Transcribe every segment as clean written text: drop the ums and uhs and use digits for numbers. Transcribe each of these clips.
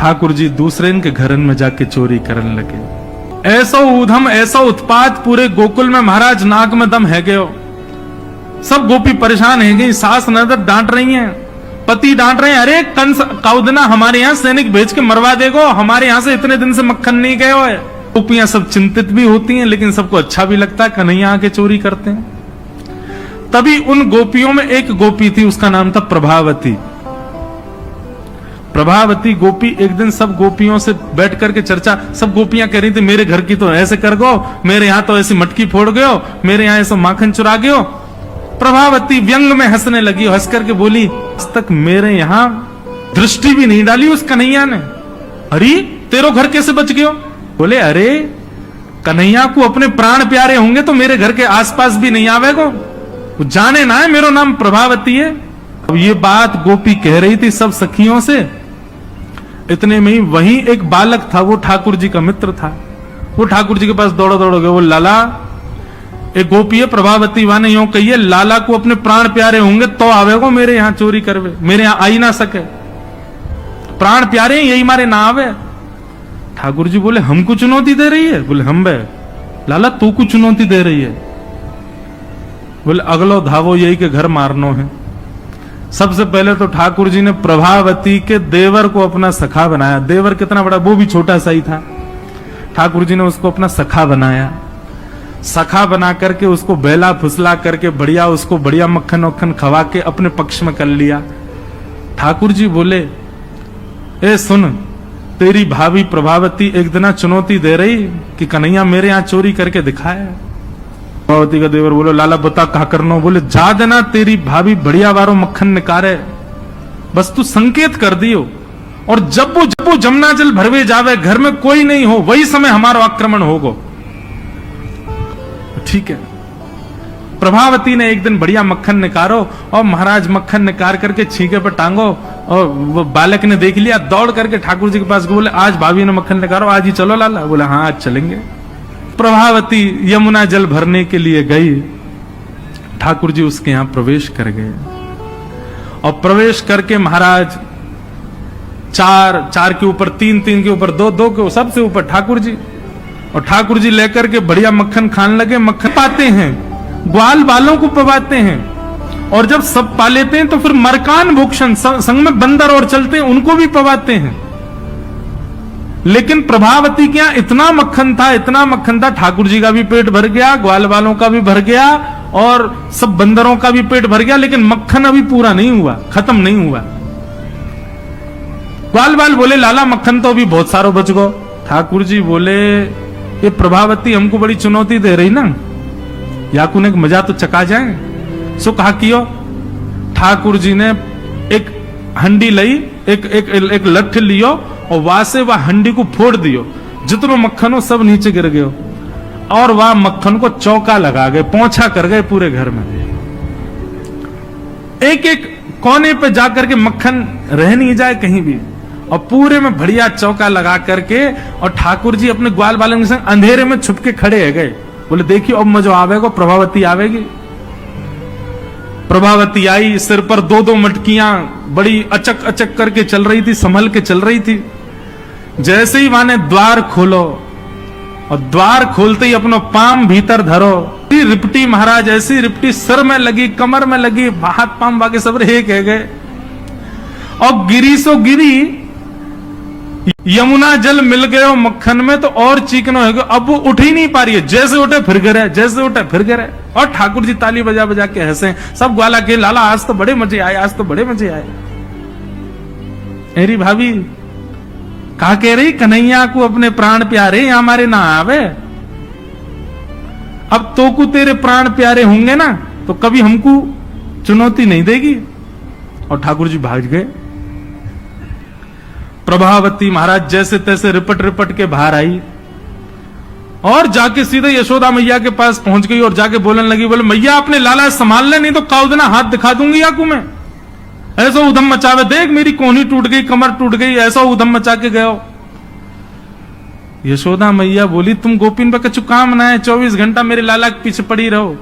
ठाकुर जी दूसरे के घरन में जाके चोरी करने लगे। ऐसा ऊधम ऐसा उत्पात पूरे गोकुल में, महाराज नाक में दम है गयो। सब गोपी परेशान है गई, सास नजर डांट रही हैं, पति डांट रहे हैं, अरे कंस कौदना हमारे यहाँ सैनिक भेज के मरवा देगो, हमारे यहाँ से इतने दिन से मक्खन नहीं गए हो है। गोपियां सब चिंतित भी होती हैं, लेकिन सबको अच्छा भी लगता है, कन्हैया आके चोरी करते हैं। तभी उन गोपियों में एक गोपी थी, उसका नाम था प्रभावती। प्रभावती गोपी एक दिन सब गोपियों से बैठ करके चर्चा, सब गोपियां कह रही थी मेरे घर की तो ऐसे कर गो, मेरे यहाँ तो ऐसी मटकी फोड़ गयो, मेरे यहाँ ऐसा माखन चुरा गयो। प्रभावती व्यंग में हंसने लगी, हंस करके बोली, आज तक मेरे यहाँ दृष्टि भी नहीं डाली उस कन्हैया ने। अरे तेरो घर कैसे बच गयो? बोले अरे कन्हैया को अपने प्राण प्यारे होंगे तो मेरे घर के आसपास भी नहीं आवेगो, वो जाने ना है मेरा नाम प्रभावती है। अब ये बात गोपी कह रही थी सब सखियों से, इतने में ही वहीं एक बालक था, वो ठाकुर जी का मित्र था। वो ठाकुर जी के पास दौड़ो दौड़ो गए, वो लाला एक गोपी है प्रभावती वाने यूं कहिए, लाला को अपने प्राण प्यारे होंगे तो आवेगो मेरे यहाँ चोरी करवे, मेरे यहाँ आई ना सके, प्राण प्यारे यही मारे ना आवे। ठाकुर जी बोले हमको चुनौती दे रही है? बोले हम बे लाला तू को चुनौती दे रही है? बोले अगलो धावो यही के घर मारनो है। सबसे पहले तो ठाकुर जी ने प्रभावती के देवर को अपना सखा बनाया। देवर कितना बड़ा, वो भी छोटा सा ही था। ठाकुर जी ने उसको अपना सखा बनाया। सखा बना करके उसको बेला फुसला करके बढ़िया उसको बढ़िया मक्खन वक्खन खवा के अपने पक्ष में कर लिया। ठाकुर जी बोले ए सुन, तेरी भाभी प्रभावती एक दिन चुनौती दे रही कि कन्हैया मेरे यहाँ चोरी करके दिखाया। प्रभावती का देवर बोलो लाला बता कहा करनो? बोले जा देना तेरी भाभी बढ़िया वारो मक्खन निकारे, बस तू संकेत कर दियो, और जब वो जमुना जल भरवे जावे, घर में कोई नहीं हो, वही समय हमारा आक्रमण होगो। ठीक है। प्रभावती ने एक दिन बढ़िया मक्खन निकारो, और महाराज मक्खन निकाल करके छींके पर टांगो, और वो बालक ने देख लिया, दौड़ करके ठाकुर जी के पास बोले आज भाभी ने मक्खन निकालो, आज ही चलो लाला। बोला हाँ आज चलेंगे। प्रभावती यमुना जल भरने के लिए गई। ठाकुर जी उसके यहां प्रवेश कर गए, और प्रवेश करके महाराज चार के ऊपर तीन के ऊपर दो के सबसे ऊपर ठाकुर जी, और ठाकुर जी लेकर के बढ़िया मक्खन खाने लगे। मक्खन पाते हैं, ग्वाल बालों को पवाते हैं, और जब सब पा लेते हैं तो फिर मरकान भूषण संग में बंदर और चलते हैं उनको भी पवाते हैं। लेकिन प्रभावती के यहां इतना मक्खन था, ठाकुर जी का भी पेट भर गया, ग्वाल वालों का भी भर गया, और सब बंदरों का भी पेट भर गया, लेकिन मक्खन अभी पूरा नहीं हुआ, खत्म नहीं हुआ। ग्वाल बाल बोले लाला मक्खन तो अभी बहुत सारो बच गो। ठाकुर जी बोले ये प्रभावती हमको बड़ी चुनौती दे रही ना, याकुन एक मजा तो चका जाए। सो कहा कियो। ठाकुर जी ने एक हंडी लई, एक लठ लियो, और वहां से वह हंडी को फोड़ दियो, जितनो मक्खन हो सब नीचे गिर गयो, और वह मक्खन को चौका लगा गए, पोंछा कर गए पूरे घर में। एक एक कोने पे जाकर के मक्खन रह नहीं जाए कहीं भी, और पूरे में बढ़िया चौका लगा करके, और ठाकुर जी अपने ग्वाल बालों के संग अंधेरे में छुप के खड़े है गए। बोले देखियो अब मजो आवेगा, प्रभावती आवेगी। प्रभावती आई, सिर पर दो मटकियां बड़ी अचक अचक करके चल रही थी, संभल के चल रही थी। जैसे ही माने द्वार खोलो, और द्वार खोलते ही अपनो पाम भीतर धरो, रिपटी महाराज ऐसी रिपटी सिर में लगी, कमर में लगी, हाथ पाम बाके सब एक है गए, और गिरी सो गिरी। यमुना जल मिल गयो मक्खन में तो और चीकनो है गयो, अब वो उठ ही नहीं पा रही है, जैसे उठे फिर गिरे, जैसे उठे फिर गिरे। और ठाकुर जी ताली बजा बजा के हंसे, सब ग्वाला के लाला आज तो बड़े मजे आए, आज तो बड़े मजे आए। मेरी भाभी कहा कह रही कन्हैया को अपने प्राण प्यारे हमारे ना आवे, अब तो को तेरे प्राण प्यारे होंगे ना तो कभी हमको चुनौती नहीं देगी। और ठाकुर जी भाग गए। प्रभावती महाराज जैसे तैसे रिपट रिपट के बाहर आई, और जाके सीधे यशोदा मैया के पास पहुंच गई, और जाके बोलने लगी, बोले मैया अपने लाला संभाल ले, नहीं तो काउदना हाथ दिखा दूंगी याकू मैं। ऐसा उधम मचावे, देख मेरी कोहनी टूट गई, कमर टूट गई, ऐसा उधम मचा के गयो। यशोदा मैया बोली, तुम गोपिन पे कछु काम ना है, 24 घंटा मेरे लाला के पीछे पड़ी रहो।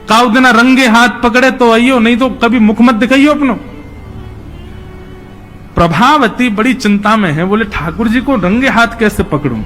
काउ दिना रंगे हाथ पकड़े तो आइयो, नहीं तो कभी मुख मत दिखाइयो अपनो। प्रभावती बड़ी चिंता में है, बोले ठाकुर जी को रंगे हाथ कैसे पकड़ूं।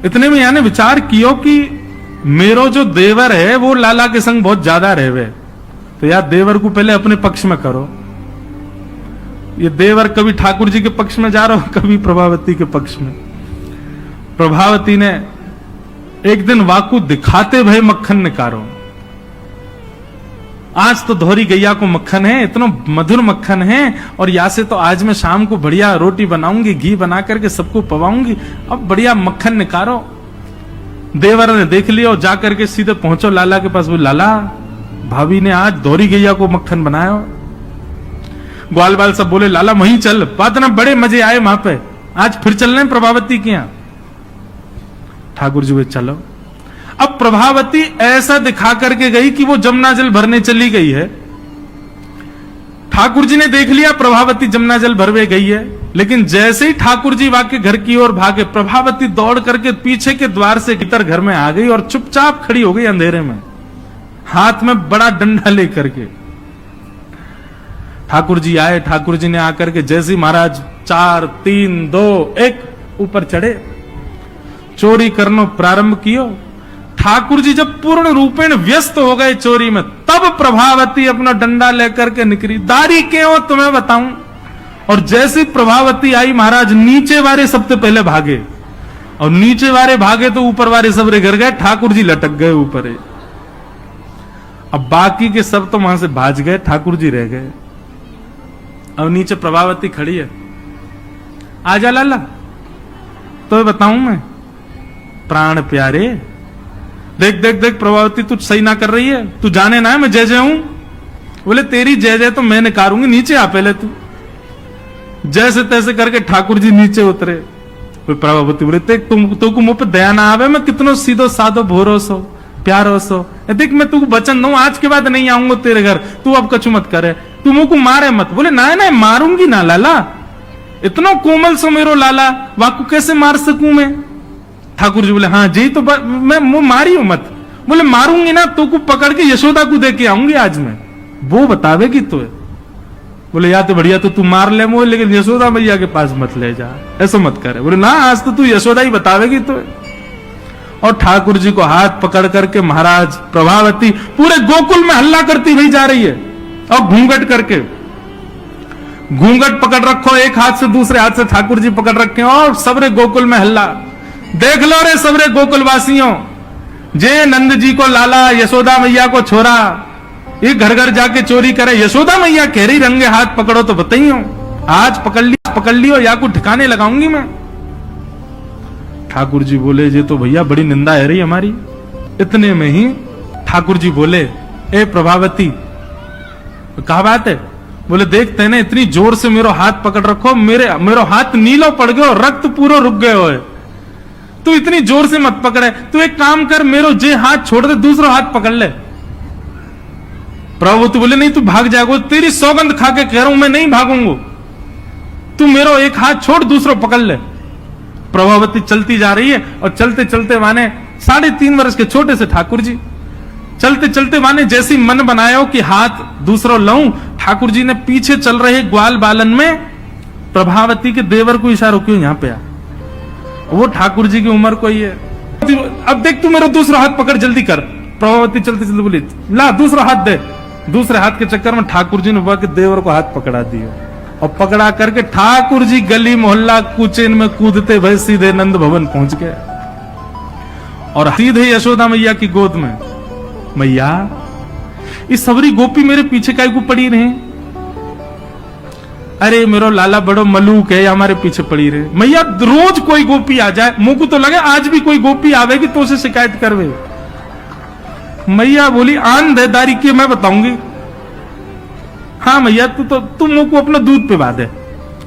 इतने में यानी विचार कियो कि मेरो जो देवर है वो लाला के संग बहुत ज्यादा रहवे, तो यार देवर को पहले अपने पक्ष में करो। ये देवर कभी ठाकुर जी के पक्ष में जा रहा हो, कभी प्रभावती के पक्ष में। प्रभावती ने एक दिन वाकु दिखाते भय मक्खन निकारो। आज तो धोरी गैया को मक्खन है, इतना मधुर मक्खन है, और या से तो आज मैं शाम को बढ़िया रोटी बनाऊंगी, घी बना करके सबको पवाऊंगी, अब बढ़िया मक्खन निकारो। देवर ने देख लिया और जाकर के सीधे पहुंचो लाला के पास। वो लाला, भाभी ने आज धोरी गैया को मक्खन बनाया। ग्वाल बाल सब बोले लाला वहीं चल, बात ना बड़े मजे आए वहां पे, आज फिर चल रहे प्रभावती के यहां। ठाकुर जी वे चलो। अब प्रभावती ऐसा दिखा करके गई कि वो जमुना जल भरने चली गई है। ठाकुर जी ने देख लिया प्रभावती जमुना जल भरवे गई है, लेकिन जैसे ही ठाकुर जी वाके घर की ओर भागे, प्रभावती दौड़ करके पीछे के द्वार से भीतर घर में आ गई और चुपचाप खड़ी हो गई अंधेरे में, हाथ में बड़ा डंडा लेकर के। ठाकुर जी आए, ठाकुर जी ने आकर के जैसे ही महाराज 4, 3, 2, 1 ऊपर चढ़े, चोरी करनो प्रारंभ कियो। ठाकुर जी जब पूर्ण रूपेण व्यस्त हो गए चोरी में, तब प्रभावती अपना डंडा लेकर के निकली। दारी के हो तुम्हें बताऊं। और जैसे प्रभावती आई, महाराज नीचे वाले सबसे पहले भागे, और नीचे वाले भागे तो ऊपर वाले सब गिर गए, ठाकुर जी लटक गए ऊपर। अब बाकी के सब तो वहां से भाज गए, ठाकुर जी रह गए। अब नीचे प्रभावती खड़ी है, आजा लाला, तो बताऊं मैं। प्राण प्यारे, देख देख देख प्रभावती तू सही ना कर रही है, तू जाने ना है मैं जय जय हूं। बोले तेरी जय जय तो मैं निकारूंगी, नीचे आ पहले तू। जैसे तैसे करके ठाकुर जी नीचे उतरे। प्रभावती बोले देख तुमको मुंह पे दया ना आवे, मैं कितनो सीधो साधो भोरो सो प्यारो सो, देख मैं तू वचन दूं आज के बाद नहीं आऊंगा तेरे घर, तू अब कछु मत करे, तू मुंह को मारे मत। बोले ना ना मारूंगी ना लाला, इतना कोमल सो मेरो लाला, वाकू कैसे मार सकूं मैं। ठाकुर जी बोले हाँ जी, तो मैं मारी हूं मत। बोले मारूंगी ना तो को पकड़ के यशोदा को दे के आऊंगी आज मैं, वो बतावेगी तो। बोले या तो बढ़िया, तो तू मार ले मोह, लेकिन यशोदा मैया के पास मत ले जा, ऐसा मत करे। बोले ना आज तो तू यशोदा ही बतावेगी तो। और ठाकुर जी को हाथ पकड़ करके महाराज प्रभावती पूरे गोकुल में हल्ला करती हुई जा रही है, और घूंघट करके, घूंघट पकड़ रखो एक हाथ से, दूसरे हाथ से ठाकुर जी पकड़ रखे, और सबरे गोकुल में हल्ला। देख लो रे सबरे गोकुल वासियों, जे नंद जी को लाला, यशोदा मैया को छोरा, ये घर घर जाके चोरी करे। यशोदा मैया कह रही रंगे हाथ पकड़ो, तो बताइयो आज पकड़ लियो या को ठिकाने लगाऊंगी मैं। ठाकुर जी बोले ये तो भैया बड़ी निंदा है रही हमारी। इतने में ही ठाकुर जी बोले ए प्रभावती, कहा बात है। बोले देख तेने इतनी जोर से मेरो हाथ पकड़ रखो, मेरो हाथ नीलो पड़ गयो, रक्त पूरा रुक गयो है, तू इतनी जोर से मत पकड़े। तू एक काम कर, मेरो जे हाथ छोड़ दे, दूसरा हाथ पकड़ ले। प्रभुवती बोले नहीं तू भाग जाएगा, तेरी सौगंध खा के कह रहा हूं मैं नहीं भागूंगा, तू मेरो एक हाथ छोड़, दूसरा पकड़ ले। प्रभावती चलती जा रही है, और चलते चलते माने 3.5 वर्ष के छोटे से ठाकुर जी चलते चलते माने जैसी मन बनाया हो कि हाथ दूसरा लाऊं, ठाकुर जी ने पीछे चल रहे ग्वाल बालन में प्रभावती के देवर को इशारा क्यों यहां पे आ, वो ठाकुर जी की उम्र को ही है। अब देख तू मेरा दूसरा हाथ पकड़, जल्दी कर। प्रभावती चलते चलते बोली ला दूसरा हाथ दे। दूसरे हाथ के चक्कर में ठाकुर जी ने वह के देवर को हाथ पकड़ा दिया, और पकड़ा करके ठाकुर जी गली मोहल्ला कूचेन में कूदते भय सीधे नंद भवन पहुंच गए, और सीधे यशोदा मैया की गोद में। मैया ये सबरी गोपी मेरे पीछे काय को पड़ी रहे, अरे मेरो लाला बड़ो मलूक है, हमारे पीछे पड़ी रहे। मैया रोज कोई गोपी आ जाए, मुंह को तो लगे आज भी कोई गोपी आवेगी तो उसे शिकायत करवे। मैया बोली आंधेदारी की मैं बताऊंगी। हाँ मैया तू मुंह को अपना दूध पिला दे।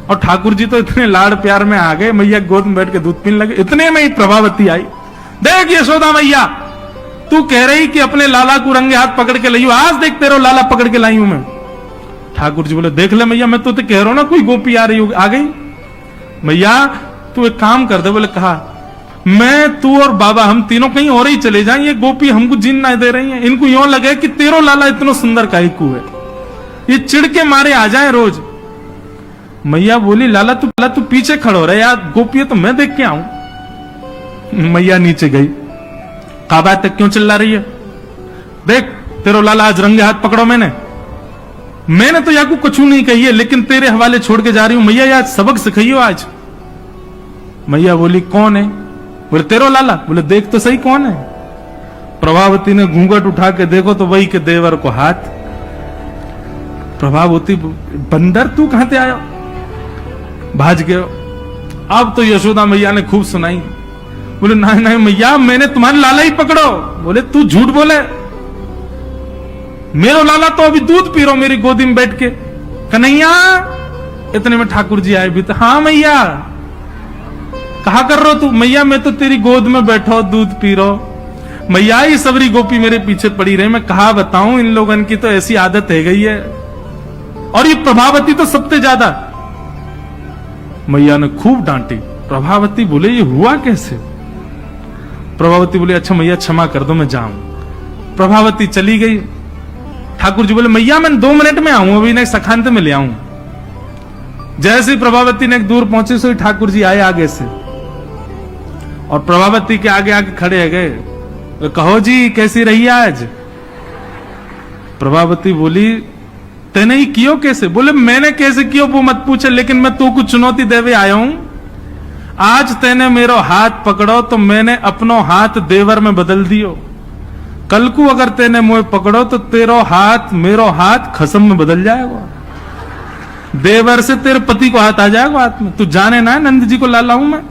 और ठाकुर जी तो इतने लाड़ प्यार में आ गए, मैया गोद में बैठ के दूध पीने लगे। इतने में ही प्रभावती आई, देख यशोदा मैया तू कह रही कि अपने लाला को रंगे हाथ पकड़ के लाइयो, आज देख तेरा लाला पकड़ के लाई हूं मैं। ठाकुर जी बोले देख ले मैया, मैं तो कह रहा हूं ना कोई गोपी आ रही होगी, आ गई। मैया तू एक काम कर दे। बोले कहा, मैं तू और बाबा हम तीनों कहीं और ही चले जाएं, ये गोपी हमको जीन ना दे रही है। इनको यूं लगे कि तेरो लाला इतना सुंदर काहिकू है, ये चिढ़ के मारे आ जाए रोज। मैया बोली, लाला तू पीछे खड़ो रहे यार, गोपी तो मैं देख के आऊं। मैया नीचे गई, कहा बात तक क्यों चिल्ला रही है, देख तेरो लाला आज रंगे हाथ पकड़ो। मैंने तो याकू कुछ नहीं कही है, लेकिन तेरे हवाले छोड़ के जा रही हूं। मैया यार सबक सिखाइयो आज। मैया बोली, कौन है? बोले तेरो लाला। बोले देख तो सही कौन है। प्रभावती ने घूंघट उठा के देखो तो वही के देवर को हाथ। प्रभावती, बंदर तू कहां से आयो? भाज गयो। अब तो यशोदा मैया ने खूब सुनाई। बोले नहीं नहीं मैया, मैंने तुम्हारे लाला ही पकड़ो। बोले तू झूठ बोले, मेरो लाला तो अभी दूध पी रहा मेरी गोदी में बैठ के। कन्हैया, इतने में ठाकुर जी आए भी तो, हाँ मैया कहा कर रहे हो तू? मैया मैं तो तेरी गोद में बैठो दूध पी रहा। मैया ये सबरी गोपी मेरे पीछे पड़ी रही, मैं कहा बताऊं, इन लोगों की तो ऐसी आदत है गई है, और ये प्रभावती तो सबसे ज्यादा। मैया ने खूब डांटी। प्रभावती बोले ये हुआ कैसे? प्रभावती बोले अच्छा मैया क्षमा कर दो, मैं जाऊं। प्रभावती चली गई। ठाकुर जी बोले मैया मैं 2 मिनट में आऊं, अभी सखांत में ले आऊं। जैसे ही प्रभावती ने दूर पहुंचे सो ठाकुर जी आए आगे से, और प्रभावती के आगे आगे खड़े है गए। कहो जी कैसी रही आज? प्रभावती बोली, तेने ही कियो कैसे? बोले मैंने कैसे कियो वो मत पूछे, लेकिन मैं तू को चुनौती देवे आया हूं। आज तेने मेरो हाथ पकड़ो तो मैंने अपनो हाथ देवर में बदल दियो। कल को अगर तेने मुझे पकड़ो तो तेरो हाथ मेरो हाथ खसम में बदल जाएगा, देवर से तेरे पति को हाथ आ जाएगा हाथ में। तू जाने ना नंद जी को लाला हूं मैं।